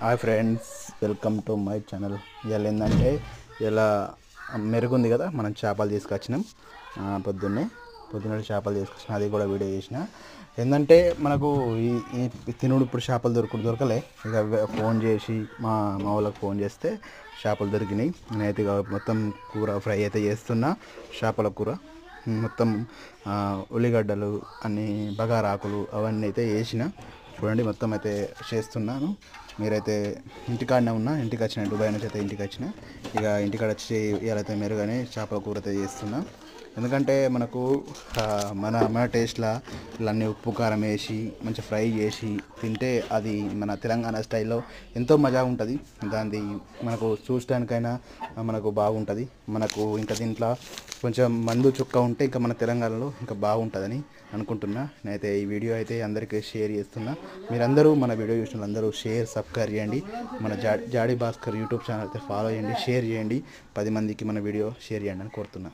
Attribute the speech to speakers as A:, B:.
A: Hi friends, welcome to my channel. ఇవాళ ఏంటంటే ఇలా మెరుగుంది కదా, మనం చేపలు తీసుకొచ్చినాం. పొద్దున్నే చేపలు తీసుకొచ్చిన, అది కూడా వీడియో చేసిన. ఏంటంటే మనకు ఈ తినుడు ఇప్పుడు చేపలు దొరకలే. ఇక ఫోన్ చేసి మా వాళ్ళకి ఫోన్ చేస్తే చేపలు దొరికినాయి. నేనైతే ఇక మొత్తం కూర ఫ్రై అయితే చేస్తున్నా. చేపల కూర మొత్తం ఉల్లిగడ్డలు అన్నీ బగారాకులు అవన్నీ అయితే వేసిన. చూడండి, మొత్తం అయితే చేస్తున్నాను. మీరైతే ఇంటికాడనే ఉన్నా, ఇంటికి వచ్చిన దుబాయ్ నుంచి అయితే ఇంటికి వచ్చిన. ఇక ఇంటికాడ వచ్చి ఇవాళైతే మెరుగనే చేపల కూర అయితే చేస్తున్నా. ఎందుకంటే మనకు మన టేస్ట్లో ఇవన్నీ ఉప్పు కారం వేసి మంచి ఫ్రై చేసి తింటే అది మన తెలంగాణ స్టైల్లో ఎంతో మజా ఉంటుంది. దాన్ని మనకు చూడటానికైనా మనకు బాగుంటుంది. మనకు ఇంకా దీంట్లో కొంచెం మందు చుక్క ఉంటే ఇంకా మన తెలంగాణలో ఇంకా బాగుంటుందని అనుకుంటున్నా. నేనైతే ఈ వీడియో అయితే అందరికీ షేర్ చేస్తున్నా. మీరందరూ మన వీడియో చూసిన అందరూ షేర్ సబ్స్క్రైబ్ చేయండి. మన జాడీ భాస్కర్ యూట్యూబ్ ఛానల్ అయితే ఫాలో చేయండి, షేర్ చేయండి. 10 మందికి మన వీడియో షేర్ చేయండి అని కోరుతున్నా.